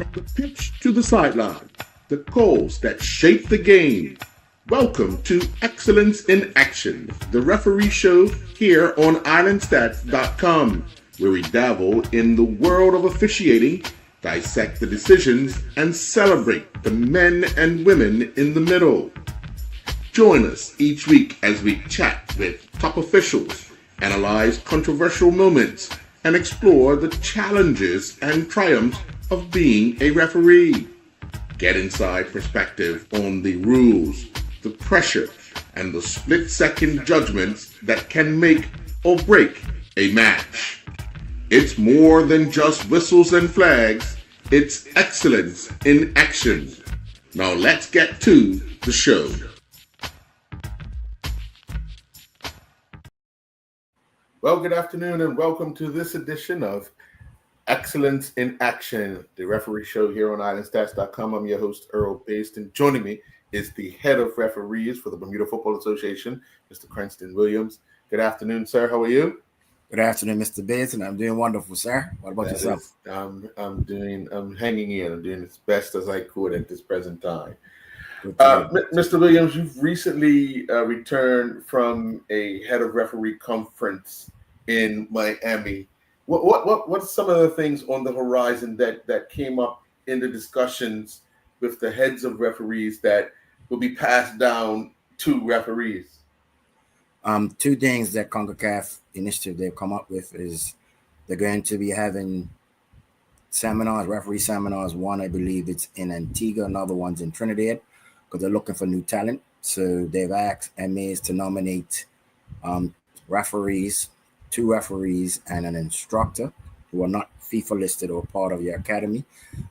From the pitch to the sideline, the calls that shape the game. Welcome to Excellence in Action, the referee show here on islandstats.com, where we dabble in the world of officiating, dissect the decisions, and celebrate the men and women in the middle. Join us each week as we chat with top officials, analyze controversial moments, and explore the challenges and triumphs of being a referee. Get inside perspective on the rules, the pressure, and the split-second judgments that can make or break a match. It's more than just whistles and flags, it's excellence in action. Now let's get to the show. Well, good afternoon and welcome to this edition of Excellence in Action, the referee show here on islandstats.com. I'm your host, Earl Based, and joining me is the head of referees for the Bermuda Football Association, Mr. Cranston Williams. Good afternoon, sir. How are you? Good afternoon, Mr. Bates, and I'm doing wonderful, sir. What about yourself? I'm hanging in. I'm doing as best as I could at this present time. Mr. Williams, you've recently returned from a head of referee conference in Miami. What's some of the things on the horizon that came up in the discussions with the heads of referees that will be passed down to referees? Two things that CONCACAF initiative they've come up with is they're going to be having seminars, referee seminars. One, I believe it's in Antigua, another one's in Trinidad, because they're looking for new talent. So they've asked MAs to nominate referees, 2 referees, and an instructor who are not FIFA listed or part of your academy.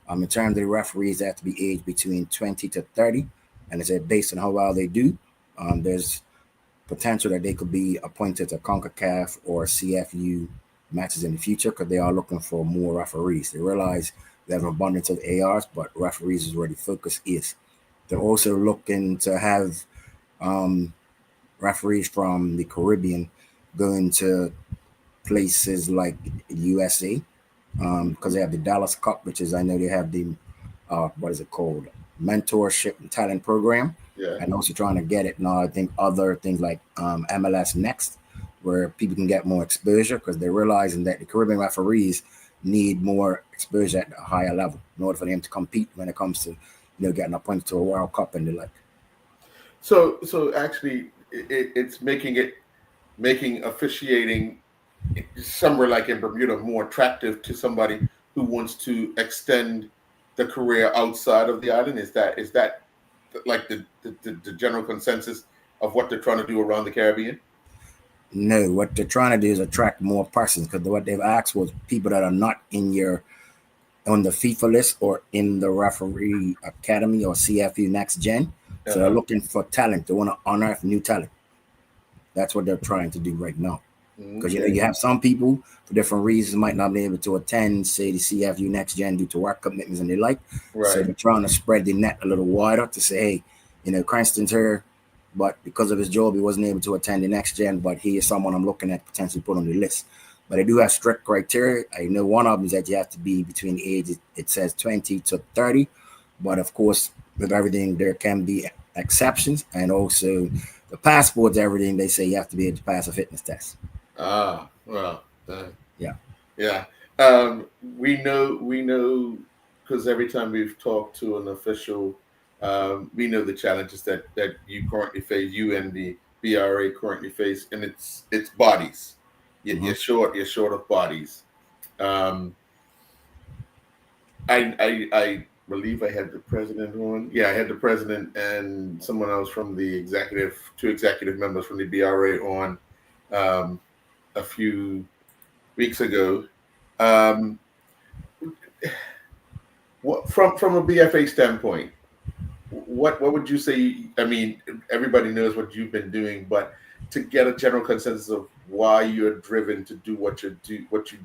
In terms of the referees, they have to be aged between 20 to 30. And it's based on how well they do. There's potential that they could be appointed to CONCACAF or CFU matches in the future because they are looking for more referees. They realize they have an abundance of ARs, but referees is where the focus is. They're also looking to have referees from the Caribbean going to places like USA because they have the Dallas Cup, which is, I know they have the, what is it called? Mentorship and Talent Program. Yeah. And also trying to get it now, I think other things like MLS Next, where people can get more exposure because they're realizing that the Caribbean referees need more exposure at a higher level in order for them to compete when it comes to getting appointed to a World Cup and the like. So actually, it's making officiating somewhere like in Bermuda more attractive to somebody who wants to extend the career outside of the island. Is that like the general consensus of what they're trying to do around the Caribbean? No, what they're trying to do is attract more persons because what they've asked was people that are not on the FIFA list or in the referee academy or CFU Next Gen. So they're looking for talent. They want to unearth new talent. That's what they're trying to do right now. Because you have some people for different reasons might not be able to attend, say, the CFU Next Gen due to work commitments and they like. Right. So they're trying to spread the net a little wider to say, hey, Cranston's here, but because of his job, he wasn't able to attend the Next Gen, but he is someone I'm looking at potentially put on the list. But they do have strict criteria. I know one of them is that you have to be between the age, it says 20 to 30. But of course, with everything, there can be exceptions. And also the passports, everything, they say you have to be able to pass a fitness test. Well, yeah. We know, because every time we've talked to an official, we know the challenges that you currently face, you and the BRA currently face, and it's bodies. You're short of bodies. I believe I had the president on. Yeah, I had the president and someone else from the two executive members from the BRA on a few weeks ago. What from a BFA standpoint, what would you say? I mean, everybody knows what you've been doing, but to get a general consensus of why you're driven to do what you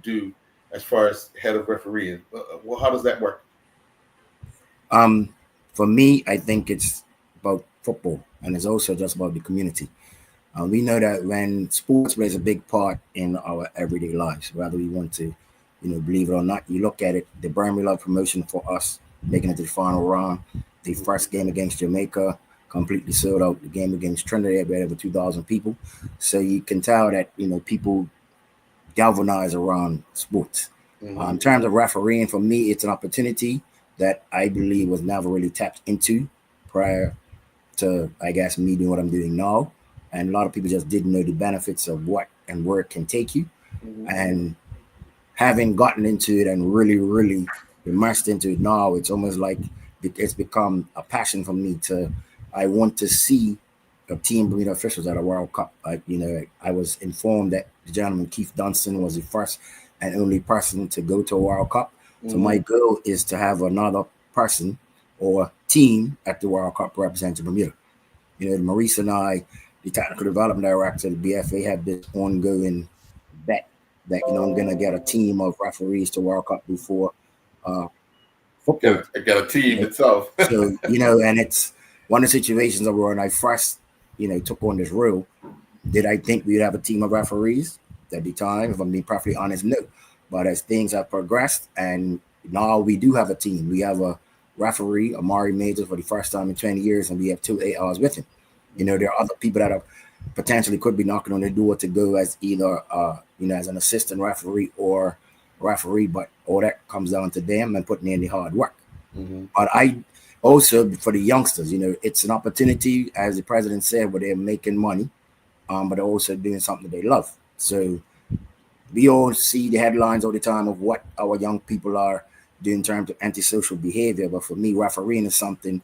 do as far as head of refereeing, well, how does that work? For me, I think it's about football, and it's also just about the community. We know that when sports plays a big part in our everyday lives, whether we want to, believe it or not, you look at it, the Birmingham Love promotion for us making it to the final round. The first game against Jamaica completely sold out. The game against Trinidad, we had over 2,000 people. So you can tell that people galvanize around sports. In terms of refereeing, for me, it's an opportunity that I believe was never really tapped into prior to, I guess, me doing what I'm doing now. And a lot of people just didn't know the benefits of what and where it can take you. And having gotten into it and really, really immersed into it now, it's almost like it's become a passion for me I want to see the team Bermuda officials at a World Cup. I was informed that the gentleman Keith Dunstan was the first and only person to go to a World Cup. So my goal is to have another person or team at the World Cup representing Bermuda. Maurice and I, the technical development director of the BFA, have this ongoing bet that I'm gonna get a team of referees to World Cup before football. Get a team itself. So and it's one of the situations where when I first took on this role, did I think we'd have a team of referees at the time? If I'm being perfectly honest, no. But as things have progressed, and now we do have a team. We have a referee, Amari Majors, for the first time in 20 years, and we have 2 ARs with him. There are other people that are potentially could be knocking on the door to go as either as an assistant referee or referee, but all that comes down to them and putting in the hard work. But I also, for the youngsters, it's an opportunity, as the president said, where they're making money, but they're also doing something they love. So we all see the headlines all the time of what our young people are doing in terms of antisocial behavior. But for me, refereeing is something,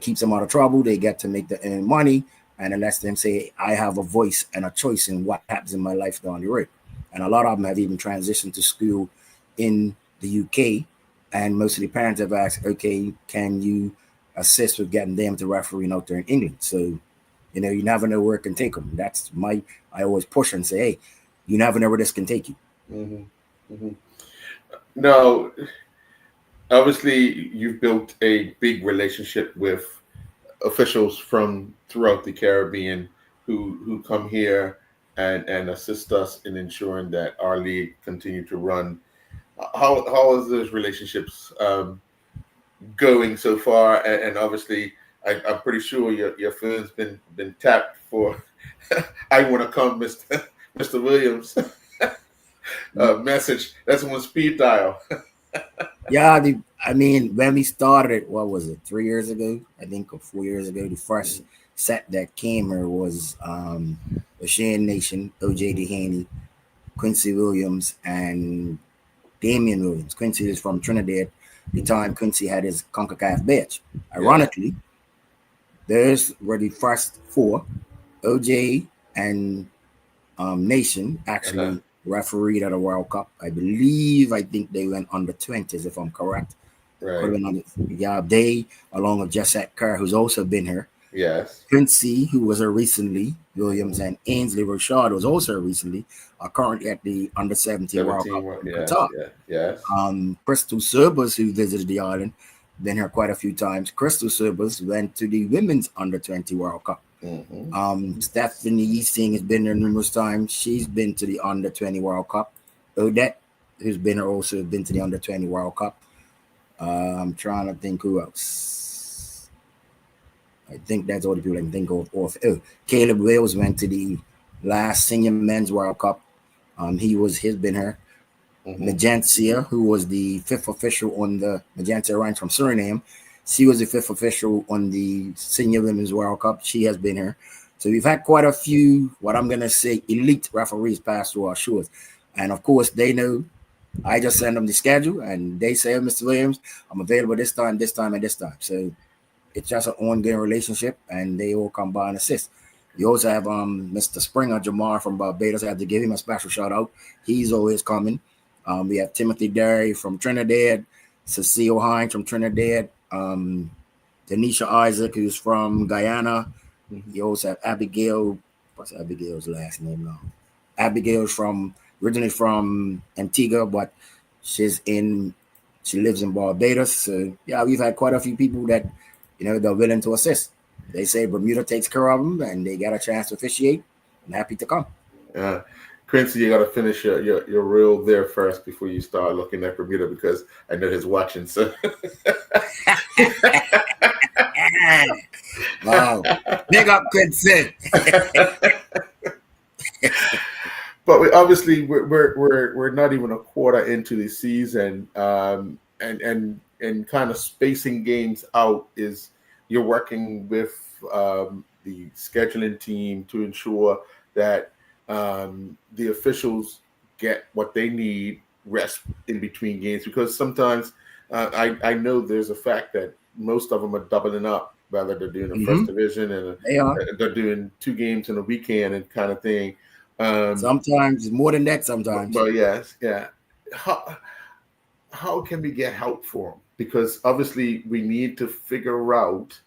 keeps them out of trouble. They get to make their own money, and it lets them say, I have a voice and a choice in what happens in my life down the road. And a lot of them have even transitioned to school in the UK. And most of the parents have asked, okay, can you assist with getting them to referee out there in England? So, you never know where it can take them. I always push and say, hey, you never know where this can take you. Now, obviously, you've built a big relationship with officials from throughout the Caribbean who come here and assist us in ensuring that our league continue to run. How is those relationships going so far? And obviously, I'm pretty sure your phone's been tapped for I want to come, Mr. Williams. Message. That's on speed dial. Yeah, when we started, what was it, 3 years ago, I think, or 4 years ago, the first set that came here was the Shane Nation, OJ Dehaney, Quincy Williams, and Damian Williams. Quincy is from Trinidad. The time Quincy had his CONCACAF badge. Ironically, those were the first 4. OJ and Nation actually refereed at a World Cup. I think they went under 20s, if I'm correct. Right. They, along with Jessette Kerr, who's also been here. Yes. Quincy, who was here recently, Williams, and Ainsley Rashad was also here recently, are currently at the under 17 World Cup in Qatar. Yes. Crystal Serbers, who visited the island, been here quite a few times. Crystal Serbers went to the women's under 20 World Cup. Stephanie Easting has been there numerous times. She's been to the under 20 World Cup. Odette, who's been here, also been to the under 20 World Cup. I'm trying to think who else. I think that's all the people I can think of. Caleb Wales went to the last senior men's World Cup. He's been here. Magentia, who was the 5th official on the Magentia Ranch from Suriname, she was the 5th official on the Senior Women's World Cup. She has been here. So we've had quite a few, what I'm going to say, elite referees pass through our shores. And of course, they know I just send them the schedule and they say, Mr. Williams, I'm available this time, and this time. So it's just an ongoing relationship and they all come by and assist. You also have Mr. Springer Jamar from Barbados. I have to give him a special shout out. He's always coming. We have Timothy Derry from Trinidad, Cecile Hines from Trinidad, Denisha Isaac, who's from Guyana. You also have Abigail. What's Abigail's last name now? Abigail's originally from Antigua, but she lives in Barbados. So yeah, we've had quite a few people that they're willing to assist. They say Bermuda takes care of them, and they got a chance to officiate. I'm happy to come. Quincy, you got to finish your reel there first before you start looking at Bermuda, because I know he's watching. So, wow, big up, Quincy. But we're not even a quarter into the season, and kind of spacing games out is you're working with the scheduling team to ensure that the officials get what they need, rest in between games, because sometimes I know there's a fact that most of them are doubling up, whether they're doing a first division and they're doing 2 games in a weekend and kind of thing. Sometimes more than that. Sometimes, but yes, yeah. How can we get help for them? Because obviously we need to figure out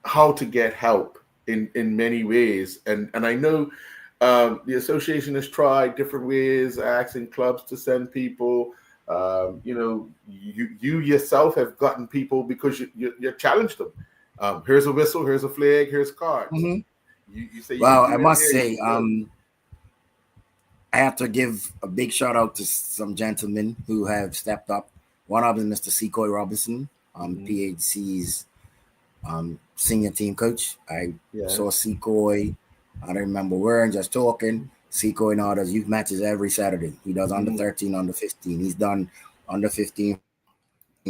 how to get help in many ways. And I know the association has tried different ways, asking clubs to send people. You yourself have gotten people because you challenged them. Here's a whistle, here's a flag, here's cards. You say, well, I must say, I have to give a big shout out to some gentlemen who have stepped up. One of them, Mr. Secoy Robinson, PHC's senior team coach. I saw Secoy, I don't remember where, and just talking. Secoy now does youth matches every Saturday. He does under 13, under 15. He's done under 15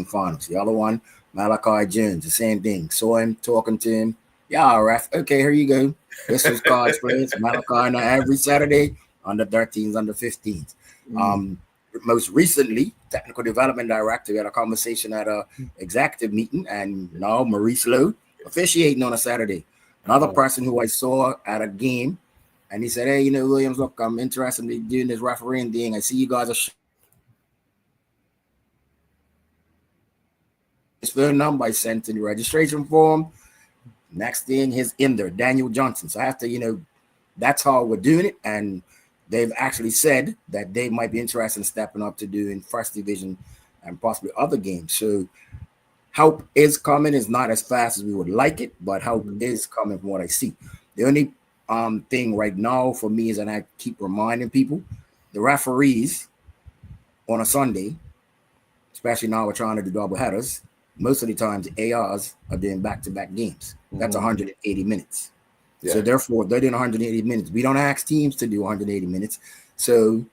finals. The other one, Malachi Jones, the same thing. Saw him, talking to him. Yeah, ref. Okay, here you go. This was cards players. Malachi now every Saturday, under 13s, under 15s. Most recently, technical development director, we had a conversation at a executive meeting, and now Maurice Lowe officiating on a Saturday. Another person who I saw at a game, and he said, hey, Williams, look, I'm interested in doing this refereeing thing. I see you guys are his phone number. I sent in the registration form. Next thing, he's in there, Daniel Johnson. So I have to, that's how we're doing it. And they've actually said that they might be interested in stepping up to doing first division and possibly other games. So help is coming. It's not as fast as we would like it, but help is coming from what I see. The only thing right now for me is, and I keep reminding people, the referees on a Sunday, especially now we're trying to do double headers, most of the times the ARs are doing back-to-back games. That's 180 minutes. So therefore, they're doing 180 minutes. We don't ask teams to do 180 minutes. So,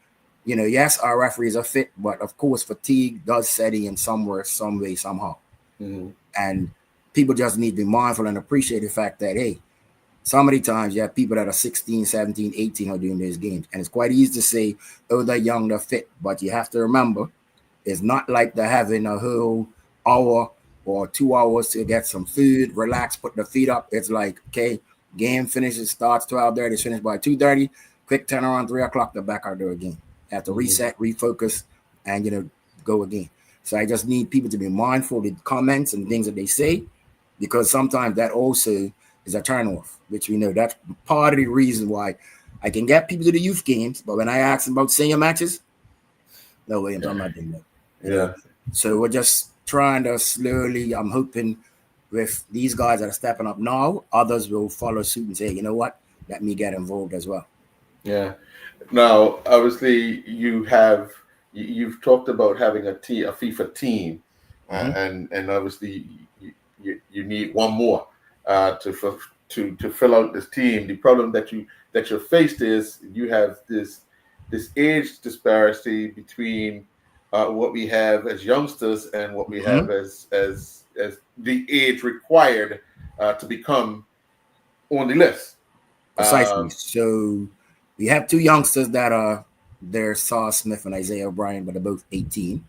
yes, our referees are fit, but of course, fatigue does set in somewhere, some way, somehow. And people just need to be mindful and appreciate the fact that, hey, so many times you have people that are 16, 17, 18 who are doing these games. And it's quite easy to say, oh, they're young, they're fit. But you have to remember, it's not like they're having a whole hour or 2 hours to get some food, relax, put their feet up. It's like, okay, game finishes, starts 12:30, it's finished by 2:30, quick turnaround, 3 o'clock, they're back out there again. Have to reset, refocus, and, go again. So I just need people to be mindful of the comments and things that they say, because sometimes that also is a turnoff, which we know that's part of the reason why I can get people to the youth games, but when I ask them about senior matches, no, Williams, I'm not doing that. So we're just trying to slowly, I'm hoping with these guys that are stepping up now, others will follow suit and say, you know what, let me get involved as well. Yeah. Now, obviously, you've talked about having a FIFA team, and obviously you need one more to fill out this team. The problem that you're faced is you have this age disparity between what we have as youngsters and what we have as the age required to become on the list. Precisely. So we have 2 youngsters that are there, Saw Smith and Isaiah O'Brien, but they're both 18.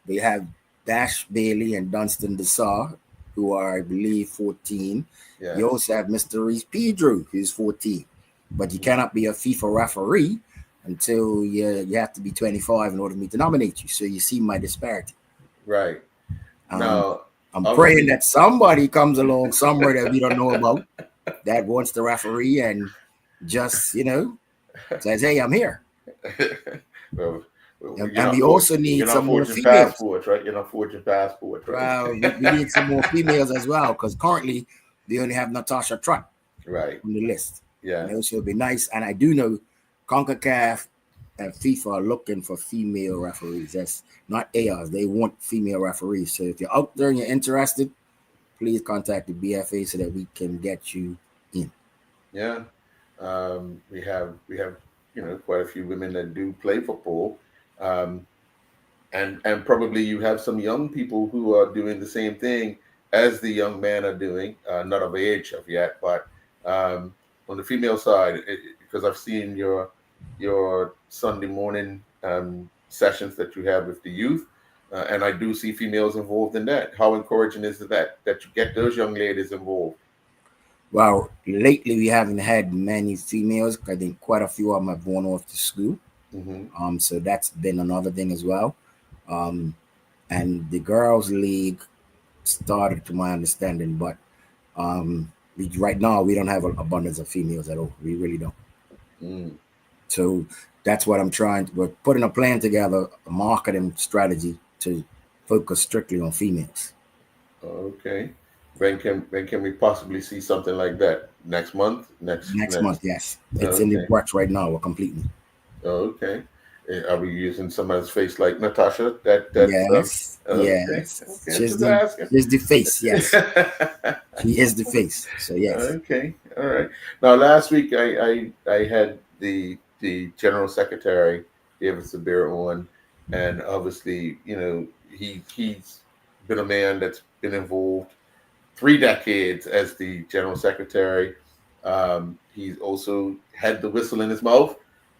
They have Dash Bailey and Dunstan Desar, who are, I believe, 14. You also have Mr. Reese Pedro, who's 14. But you cannot be a FIFA referee until you have to be 25 in order for me to nominate you. So you see my disparity. Right. Now, I'm praying that somebody comes along somewhere that we don't know about that wants to referee and just, says, hey, I'm here. Well, and we also need some more females. Passports, right? You're not forging passports, right? Well, we need some more females as well, because currently we only have Natasha Trott on the list. You Yeah. know, so it'd be nice. And I do know CONCACAF and FIFA are looking for female referees. That's not ARs. They want female referees. So if you're out there and you're interested, please contact the BFA so that we can get you in. Yeah. We have quite a few women that do play football. Um, and probably you have some young people who are doing the same thing as the young men are doing, not of age of yet, but on the female side, because I've seen your Sunday morning sessions that you have with the youth, and I do see females involved in that. How encouraging is that you get those young ladies involved? Well, lately we haven't had many females. I think quite a few of them have gone off to school. Hmm. So that's been another thing as well. Um, and the girls' league started, to my understanding, but right now we don't have an abundance of females at all. We really don't. Mm. So that's what I'm trying. We're putting a plan together, a marketing strategy to focus strictly on females. Okay. When can we possibly see something like that? Next month? Next month, Next. yes, it's in the Okay. works right now. We're completely. Okay. Are we using somebody's face like Natasha? Yes, Okay. yes. Okay. Just asking. She's the face. Yes, she is the face. So yes, Okay. All right. Now, last week I had the general secretary David Sabir on, and obviously he's been a man that's been involved 3 decades as the general secretary. He's also had the whistle in his mouth.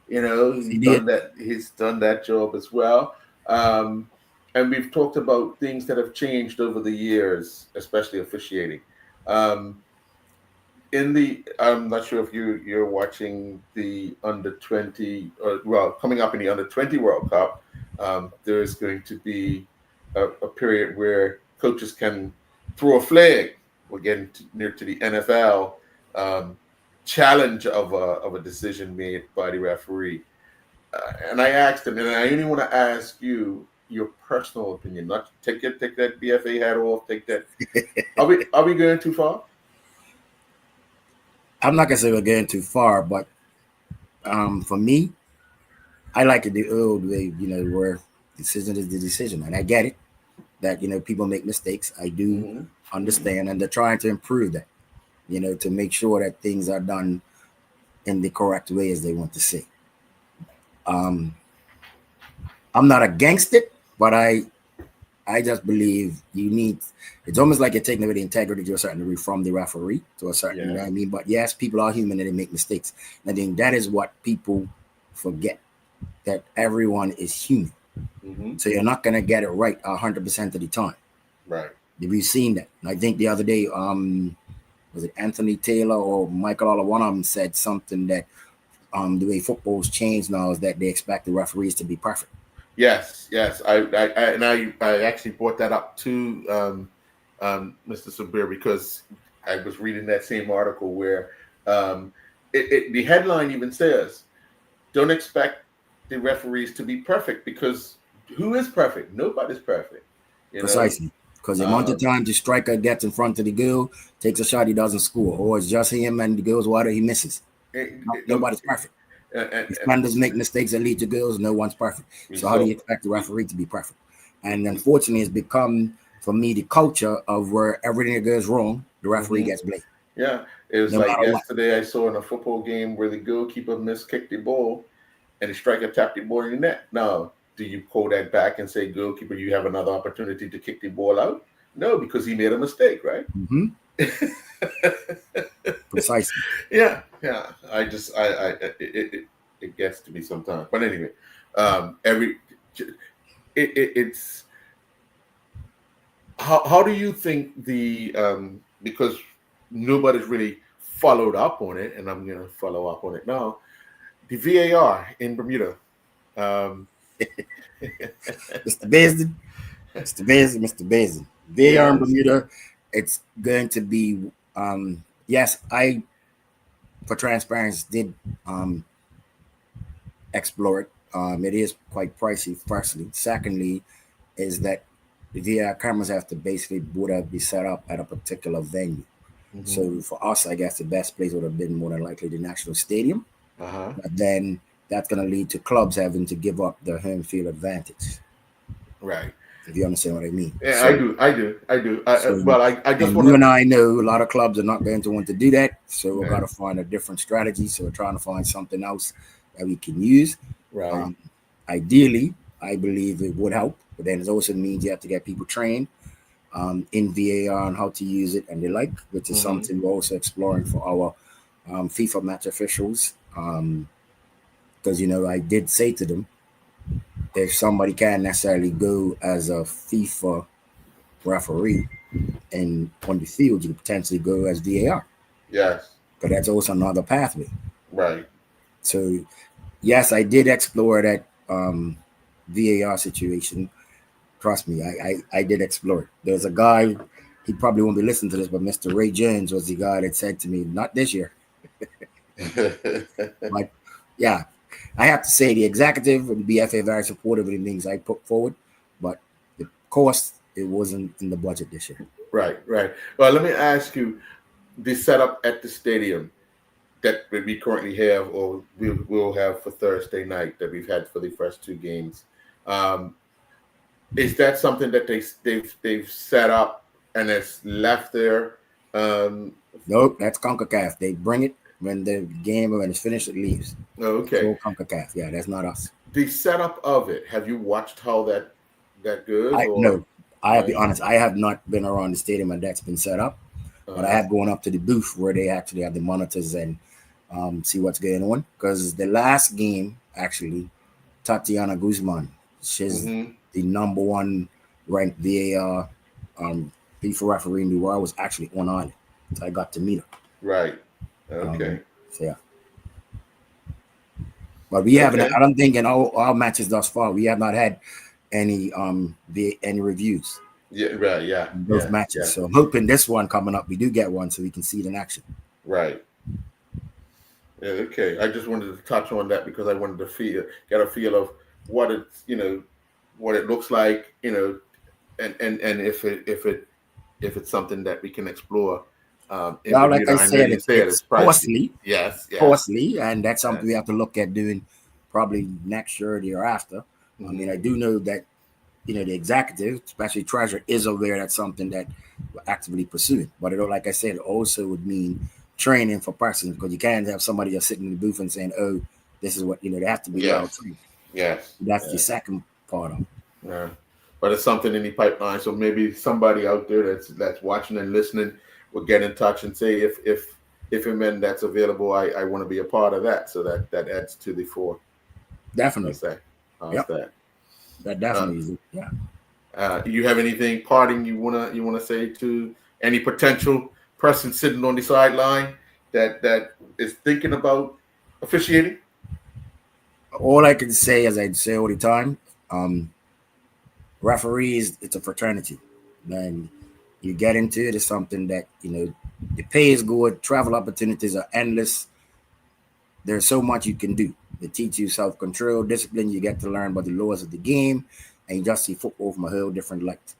she did. He's done that job as well. Um, and we've talked about things that have changed over the years, especially officiating. Um, I'm not sure if you're watching the under 20, or well, coming up in the under 20 World Cup. There's going to be a period where coaches can throw a flag. We're getting near to the NFL um, challenge of a decision made by the referee. And I asked him, and I only want to ask you your personal opinion. Not take that BFA hat off. Take that. Are we going too far? I'm not gonna say we're getting too far, but for me, I like it the old way. You know, where decision is the decision, and I get it that people make mistakes. I do Hmm. Hmm. understand, and they're trying to improve that. To make sure that things are done in the correct way as they want to see. Um, I'm not against it, but I just believe you need. It's almost like you're taking away the integrity to a certain degree from the referee to a certain. You Yeah. know what I mean? But yes, people are human and they make mistakes. And I think that is what people forget, that everyone is human. Hmm. So you're not gonna get it right 100% of the time. Right. We've seen that. And I think the other day, was it Anthony Taylor or Michael Oller, one of them said something that the way football's changed now is that they expect the referees to be perfect. Yes, yes. I actually brought that up to Mr. Sabir because I was reading that same article where the headline even says, "Don't expect the referees to be perfect because who is perfect? Nobody's perfect." You know. Precisely. Because the amount of Um, time the striker gets in front of the goal, takes a shot, he doesn't score. Or it's just him and the goal's water, he misses. No, no, nobody's perfect. and Defenders make mistakes that lead to goals. No one's perfect. we So how do saw. you expect the referee to be perfect? And unfortunately, it's become, for me, the culture of where everything that goes wrong, the referee Hmm. gets blamed, Yeah, it was no like matter what. yesterday I saw in a football game where the goalkeeper miskicked the ball and the striker tapped the ball in the net. Now, do you pull that back and say, goalkeeper, you have another opportunity to kick the ball out? No, because he made a mistake, right? Mm-hmm. Precisely. Yeah, yeah. It gets to me sometimes. But anyway, it's how do you think because nobody's really followed up on it, and I'm gonna follow up on it now. The VAR in Bermuda. Um, Mr. Basin, Mr. Basin, Mr. Basin. VAR in yes. Bermuda, it's going to be, yes, I, for transparency, did explore it. It is quite pricey, firstly. Secondly, is that the VR cameras have to basically would have be set up at a particular venue. Mhm. So for us, I guess the best place would have been more than likely the National Stadium. But then that's going to lead to clubs having to give up their home field advantage. Right. If you understand what I mean. Yeah, So, I do. so Well, I just and want you and to. I know a lot of clubs are not going to want to do that. So we've Yeah. got to find a different strategy. So we're trying to find something else that we can use. Right. Ideally, I believe it would help, but then it also means you have to get people trained in VAR on how to use it and the like, which is something we're also exploring for our FIFA match officials. Because I did say to them, if somebody can't necessarily go as a FIFA referee and on the field, you could potentially go as VAR. Yes. Because that's also another pathway. Right. So yes, I did explore that VAR situation. Trust me, I did explore it. There's a guy, he probably won't be listening to this, but Mr. Ray Jones was the guy that said to me, not this year, but yeah, I have to say the executive and the BFA very supportive of the things I put forward, but the cost, it wasn't in the budget this year. Right. Well, let me ask you, the setup at the stadium that we currently have, or we'll have for Thursday night, that we've had for the first two games. Is that something that they've set up and it's left there? Nope, that's CONCACAF. They bring it when the game, when it's finished, it leaves. Okay. So CONCACAF. Yeah, that's not us. The setup of it, have you watched how that goes? No, I have to be honest. I have not been around the stadium and that's been set up, but I have gone up to the booth where they actually have the monitors and see what's going on. Because the last game, actually, Tatiana Guzman, she's the number one ranked VAR FIFA referee in the world, was actually on island. So I got to meet her. Right. Okay. So yeah. But we haven't. I don't think in all our matches thus far we have not had any reviews. Yeah. Right. Yeah. Both matches. Yeah. So I'm hoping this one coming up we do get one so we can see it in action. Right. Yeah. Okay. I just wanted to touch on that because I wanted to get a feel of what it's what it looks like, and if it's something that we can explore. Well, like I said, it's costly. Yes. Costly, and that's something we have to look at doing probably next year or the year after. I mean, I do know that the executive, especially treasurer, is aware that's something that we're actively pursuing. But like I said, it also would mean training for persons, because you can't have somebody just sitting in the booth and saying, "Oh, this is what they have to be well trained." Yes, that's the second part of it. Yeah, but it's something in the pipeline. So maybe somebody out there that's watching and listening will get in touch and say if and when that's available, I want to be a part of that. So that adds to the four. Definitely. How's that? That definitely is. Yeah. You have anything parting you wanna say to any potential person sitting on the sideline that is thinking about officiating? All I can say, as I say all the time, referees, it's a fraternity. Then you get into it, it's something that the pay is good, travel opportunities are endless. There's so much you can do. They teach you self-control, discipline. You get to learn about the laws of the game, and you just see football from a whole different light.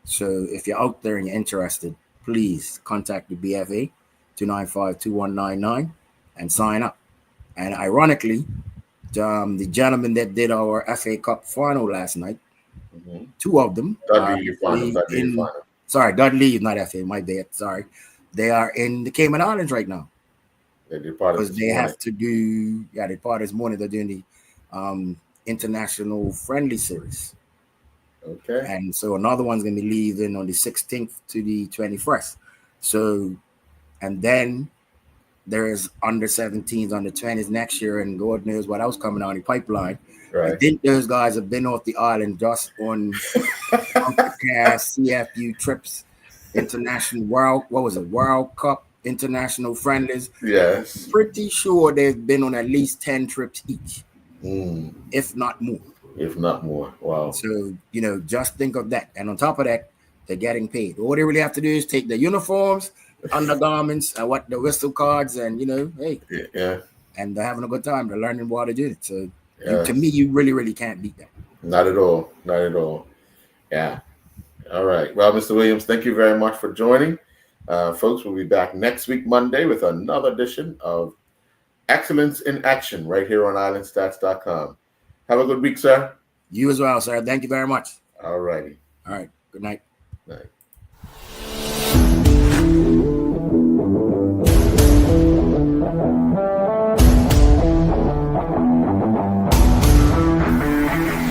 So if you're out there and you're interested, please contact the BFA 295-2199 and sign up. And ironically, the gentleman that did our FA Cup final last night, two of them, Dudley is not FA, my bad. Sorry, they are in the Cayman Islands right now. Because they have to do, they part this morning. They're doing the international friendly series. Okay. And so another one's going to be leaving on the 16th to the 21st. So, and then there's under 17s, under 20s next year, and God knows what else coming out in the pipeline. Right. I think those guys have been off the island just on CFU trips, international World Cup, international friendlies. Yes. Pretty sure they've been on at least 10 trips each, if not more. Wow. So, just think of that. And on top of that, they're getting paid. All they really have to do is take the uniforms, undergarments, and what the whistle cards, and hey. Yeah. And they're having a good time. They're learning how to do it. So to me, you really, really can't beat that. Not at all. Yeah. All right. Well, Mr. Williams, thank you very much for joining. Folks, we'll be back next week, Monday, with another edition of Excellence in Action right here on islandstats.com. Have a good week, sir. You as well, sir. Thank you very much. All righty. All right. Good night. Night.